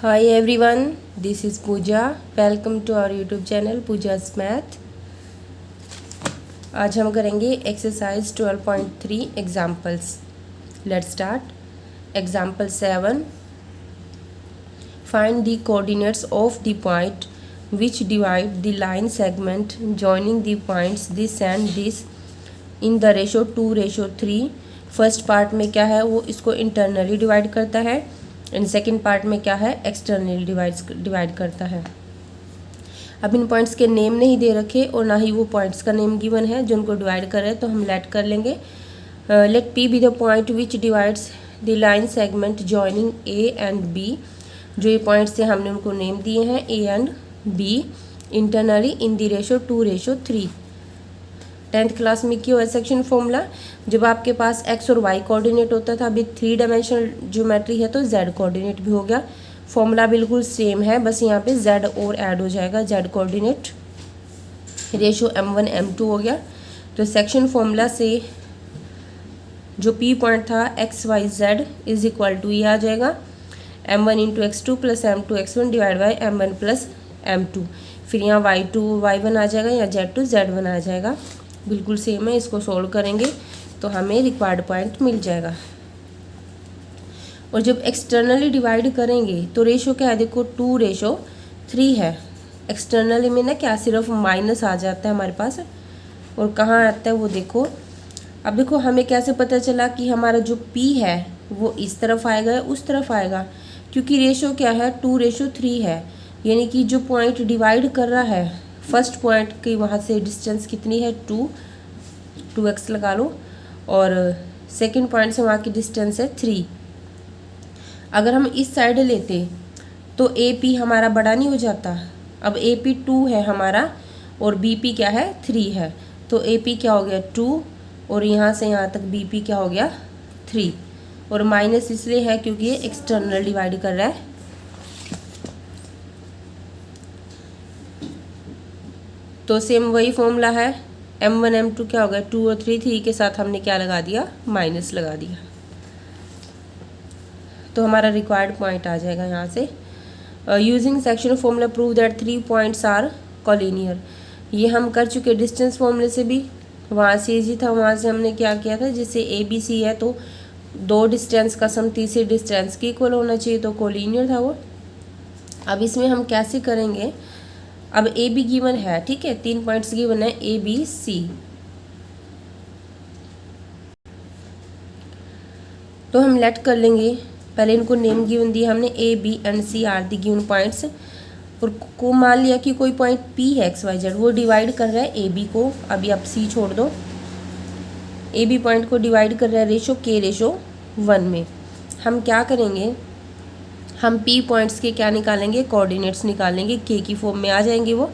Hi everyone, this is Pooja. Welcome to our YouTube channel Pooja's Math. आज हम करेंगे exercise 12.3 examples. Let's start. Example 7. Find the coordinates of the point which divide the line segment joining the points this and this in the ratio 2:3. First part में क्या है, वो इसको internally divide करता है एंड सेकेंड पार्ट में क्या है, एक्सटर्नली डिवाइड करता है. अब इन पॉइंट्स के नेम नहीं दे रखे और ना ही वो पॉइंट्स का नेम गिवन है जो उनको डिवाइड कर रहे हैं, तो हम लेट कर लेंगे. Let P be the point which divides the line segment joining A and B. जो ये पॉइंट्स हैं हमने उनको नेम दिए हैं A and B internally in the ratio 2:3. 10th class में किया हुआ सेक्शन फॉर्मूला. जब आपके पास एक्स और वाई कोऑर्डिनेट होता था, अभी 3 डायमेंशनल ज्योमेट्री है तो जेड कोऑर्डिनेट भी हो गया. फॉर्मूला बिल्कुल सेम है, बस यहाँ पे जेड और ऐड हो जाएगा. Z coordinate ratio m1 m2 हो गया. तो सेक्शन फॉर्मूला से जो पी पॉइंट था X Y Z is equal to ये आ जाएगा m1 into x2 plus m2 x1 divide by m1 plus m2. फिर यहाँ y2 y1 आ जाएगा, या z2 z1 आ जाएगा. बिल्कुल सेम है. इसको सोल्व करेंगे तो हमें रिक्वायर्ड पॉइंट मिल जाएगा. और जब एक्सटर्नली डिवाइड करेंगे तो रेशो क्या है, देखो 2:3 है. एक्सटर्नली में ना क्या सिर्फ माइनस आ जाता है हमारे पास, और कहाँ आता है वो देखो. अब देखो हमें कैसे पता चला कि हमारा जो P है वो इस तरफ आएगा या उस तरफ आएगा, क्योंकि रेशो क्या है 2:3 है. यानी कि जो पॉइंट डिवाइड कर रहा है फर्स्ट पॉइंट की वहाँ से डिस्टेंस कितनी है 2x लगा लो, और सेकंड पॉइंट से वहाँ की डिस्टेंस है 3. अगर हम इस साइड लेते तो AP हमारा बड़ा नहीं हो जाता. अब AP 2 है हमारा और BP क्या है 3 है, तो AP क्या हो गया 2 और यहाँ से यहाँ तक BP क्या हो गया 3. और माइनस इसलिए है क्योंकि ये एक्सटर्नल डिवाइड कर रहा है. तो सेम वही फॉर्मूला है. m1 m2 क्या हो गया 2 और 3 के साथ हमने क्या लगा दिया, माइनस लगा दिया. तो हमारा रिक्वायर्ड पॉइंट आ जाएगा यहाँ से. Using section formula prove that 3 points are collinear. ये हम कर चुके डिस्टेंस फॉर्मूले से भी. वहाँ से ईजी था, वहाँ से हमने क्या किया था, जैसे ABC है तो 2 डिस्टेंस का सम तीसरी डिस्टेंस की इक्वल होना चाहिए, तो कोलिनियर था वो. अब इसमें हम कैसे करेंगे, अब AB गिवन है, ठीक है, 3 पॉइंट्स गिवन है ABC. तो हम लेट कर लेंगे. पहले इनको नेम गिवन दिया हमने A, B and C are the given points. और को मान लिया कि कोई पॉइंट P है XYZ, वो डिवाइड कर रहा है AB को. अभी आप C छोड़ दो, AB पॉइंट को डिवाइड कर रहा है रेशो K:1 में. हम क्या करेंगे, हम P पॉइंट्स के क्या निकालेंगे, कोऑर्डिनेट्स निकालेंगे. K की फॉर्म में आ जाएंगे वो.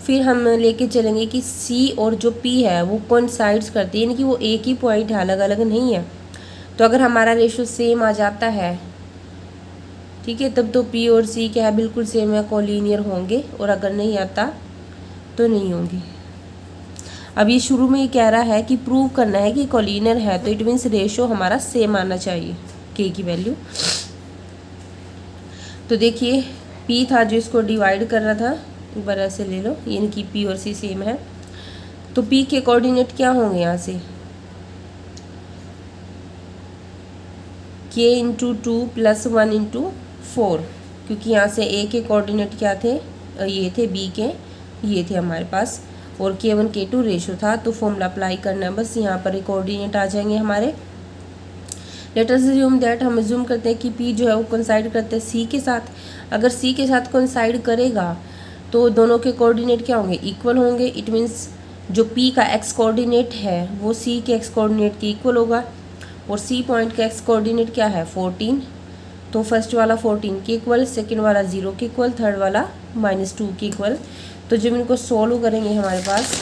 फिर हम लेके चलेंगे कि C और जो P है वो कोइंसाइड्स करते हैं, यानी कि वो एक ही पॉइंट है, अलग अलग नहीं है. तो अगर हमारा रेशो सेम आ जाता है, ठीक है, तब तो P और C क्या है, बिल्कुल सेम है, कोलिनियर होंगे. और अगर नहीं आता तो नहीं होंगे. अब ये शुरू में ये कह रहा है कि प्रूव करना है कि कोलिनियर है, तो इट मीन्स रेशो हमारा सेम आना चाहिए K की वैल्यू. तो देखिए P था जो इसको डिवाइड कर रहा था, एक बार ऐसे ले लो, यानी कि P और C सेम है. तो P के कोऑर्डिनेट क्या होंगे, यहाँ से K इंटू 2 प्लस 1 इंटू 4, क्योंकि यहाँ से A के कोऑर्डिनेट क्या थे, ये थे, B के ये थे हमारे पास, और K1 K2 रेशो था. तो फॉर्मूला अप्लाई करना है, बस यहाँ पर कोऑर्डिनेट आ जाएंगे हमारे. लेट अस अज्यूम दैट, हम अज्यूम करते हैं कि P जो है वो कोइंसाइड करते हैं C के साथ. अगर C के साथ कोइंसाइड करेगा तो दोनों के कोऑर्डिनेट क्या होंगे, इक्वल होंगे. इट मीन्स जो P का x कोऑर्डिनेट है वो C के x कोऑर्डिनेट के इक्वल होगा. और C पॉइंट का x कोऑर्डिनेट क्या है 14, तो फर्स्ट वाला 14 के इक्वल, सेकंड वाला 0 के इक्वल, थर्ड वाला -2 के इक्वल. तो जब इनको सोल्व करेंगे हमारे पास,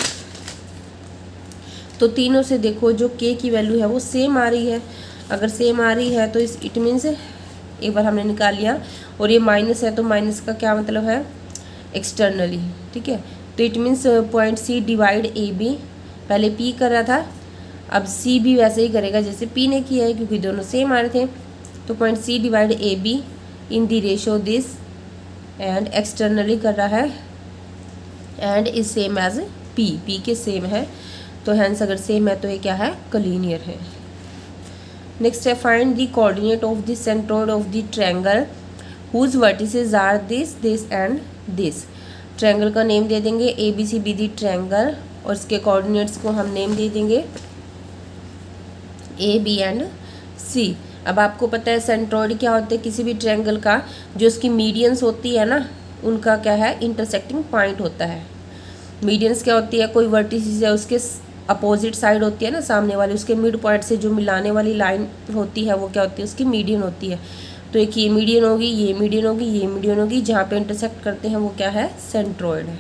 तो तीनों से देखो जो K की वैल्यू है वो सेम आ रही है. अगर सेम आ रही है तो इस इट मीन्स एक बार हमने निकाल लिया. और ये माइनस है तो माइनस का क्या मतलब है, एक्सटर्नली, ठीक है. तो it means point C divide AB, पहले P कर रहा था, अब C भी वैसे ही करेगा जैसे P ने किया है, क्योंकि दोनों सेम आ रहे थे. तो point C divide AB in the ratio this, and externally कर रहा है and is same as P के सेम है, तो हैंस अगर सेम है तो ये क्या है, कोलिनियर है। नेक्स्ट है find the coordinate of the centroid of the triangle whose vertices are this and this. Triangle का नेम दे देंगे ABCD ट्रायंगल, और इसके कोऑर्डिनेट्स को हम नेम दे देंगे A, B एंड C। अब आपको पता है सेंट्रोइड क्या होता है किसी भी ट्रायंगल का, जो उसकी मीडियंस होती है ना, उनका क्या है, इंटरसेक्टिंग पॉइंट होता है। मीडियंस क्या होती है, कोई वर्टिसेस है उसके अपोजिट साइड होती है ना, सामने वाली, उसके मिड पॉइंट से जो मिलाने वाली लाइन होती है वो क्या होती है, उसकी मीडियन होती है। तो एक ये मीडियन होगी, ये मीडियन होगी, ये मीडियन होगी, जहाँ पे इंटरसेक्ट करते हैं वो क्या है, सेंट्रोइड है।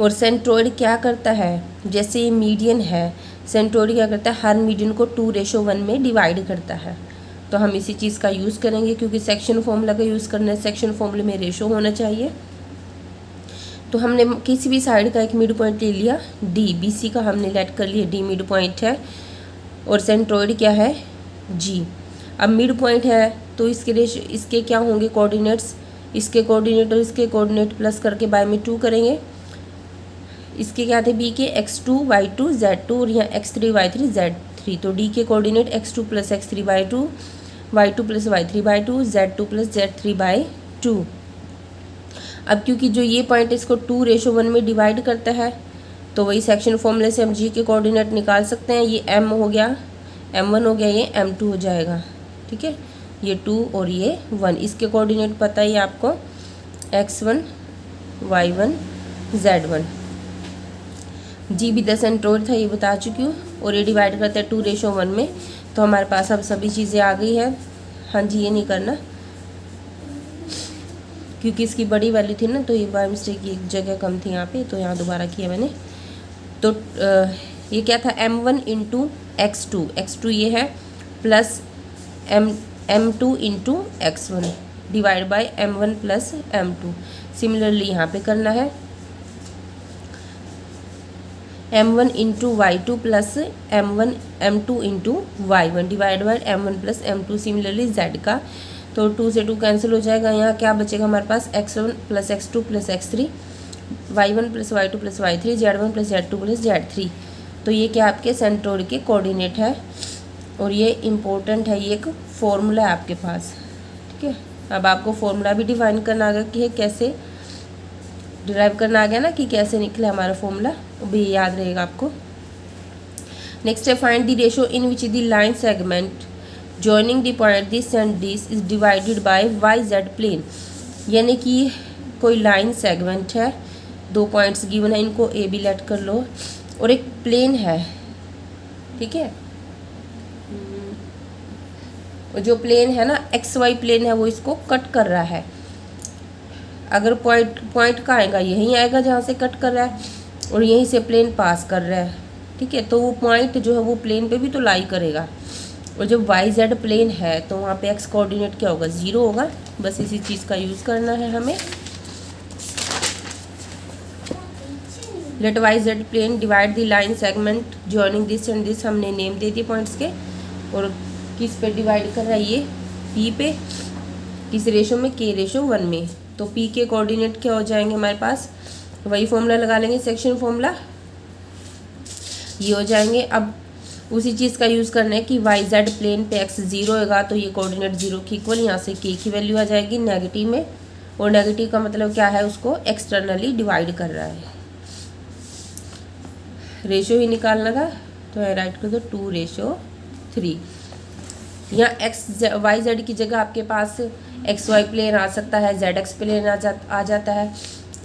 और सेंट्रोइड क्या करता है, जैसे ये मीडियन है, सेंट्रोइड क्या करता है, हर मीडियन को 2:1 में डिवाइड करता है। तो हम इसी चीज़ का यूज़ करेंगे, क्योंकि सेक्शन फॉर्मूला का यूज़ करना है, सेक्शन फॉर्मूले में रेशो होना चाहिए। तो हमने किसी भी साइड का एक मिड पॉइंट ले लिया, BC का हमने लेट कर लिया, D मिड पॉइंट है, और सेंट्रोइड क्या है, G। अब मिड पॉइंट है तो इसके क्या होंगे कोऑर्डिनेट्स, इसके कोऑर्डिनेट और इसके कोऑर्डिनेट प्लस करके बाय में 2 करेंगे। इसके क्या थे, B के x2 y2 z2, और यहाँ x3 y3 z3। तो D के coordinate x2 + x3 by 2, y2 + y3 by 2, z2 + z3 by 2। अब क्योंकि जो ये पॉइंट इसको 2:1 में डिवाइड करता है, तो वही सेक्शन फॉर्मूले से हम G के कोऑर्डिनेट निकाल सकते हैं। ये M हो गया, M1 हो गया, ये M2 हो जाएगा, ठीक है, ये 2 और ये 1। इसके कोऑर्डिनेट पता ही आपको, x1 y1 z1। G भी 10 सेंट्रोइड था, ये बता चुकी हूँ, और ये डिवाइड करता है 2:1 में। तो हमारे पास अब सभी चीज़ें आ गई है। हाँ जी, ये नहीं करना क्योंकि इसकी बड़ी वैल्यू थी ना, तो ये बाय मिस्टेक की एक जगह कम थी यहाँ पे, तो यहाँ दोबारा किया मैंने। तो ये क्या था, M1 × x2 ये है, plus M2 × x1 divide by M1 + M2। Similarly यहाँ पे करना है, M1 × y2 plus M2 × y1 divide by M1 + M2। Similarly z का, तो 2 से 2 कैंसिल हो जाएगा। यहाँ क्या बचेगा हमारे पास, x1 + x2 + x3, y1 + y2 + y3, z1 + z2 + z3। तो ये क्या आपके सेंट्रोइड के कोऑर्डिनेट है, और ये इम्पोर्टेंट है, ये एक फॉर्मूला है आपके पास, ठीक है। अब आपको फॉर्मूला भी डिफाइन करना आ गया कि कैसे डिराइव करना आ गया ना, कि कैसे निकले हमारा फॉर्मूला, वो भी याद रहेगा आपको। नेक्स्ट है find the ratio in which the line segment joining the point this and this is divided by YZ plane. यानी कि कोई लाइन सेगमेंट है, 2 पॉइंट्स गिवन है, इनको AB लेट कर लो, और एक प्लेन है, ठीक है। जो प्लेन है ना, XY प्लेन है, वो इसको कट कर रहा है। अगर पॉइंट का आएगा, यहीं आएगा जहाँ से कट कर रहा है, और यहीं से प्लेन पास कर रहा है, ठीक है। तो वो पॉइंट जो है वो प्लेन पे भी तो लाई करेगा। और जब YZ प्लेन है तो वहाँ पे x कोऑर्डिनेट क्या होगा, 0 होगा। बस इसी चीज़ का यूज़ करना है हमें। Let YZ plane divide the line segment joining this and this, हमने नेम दे दिए पॉइंट्स के, और किस पे डिवाइड कर रहा है, ये P पे, किस रेशो में, K:1 में। तो P के कोऑर्डिनेट क्या हो जाएंगे हमारे पास, वही फॉर्मूला लगा लेंगे, सेक्शन फॉर्मूला, ये हो जाएंगे। अब उसी चीज़ का यूज़ करना है कि YZ प्लेन पे x 0 होगा, तो ये कोऑर्डिनेट 0 के इक्वल, यहाँ से K की वैल्यू आ जाएगी नेगेटिव में, और नेगेटिव का मतलब क्या है, उसको एक्सटर्नली डिवाइड कर रहा है। रेशो ही निकालना था, तो राइट कर दो 2:3। यहाँ YZ की जगह आपके पास XY प्लेन आ सकता है, ZX प्लेन आ जाता है।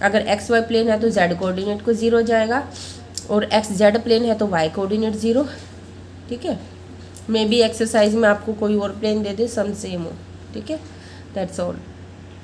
अगर XY प्लेन है तो Z कोऑर्डिनेट को 0 जाएगा, और XZ प्लेन है तो Y कोऑर्डिनेट 0, ठीक है। मे बी एक्सरसाइज में आपको कोई और प्लेन दे दे, सम सेम हो, ठीक है। That's all.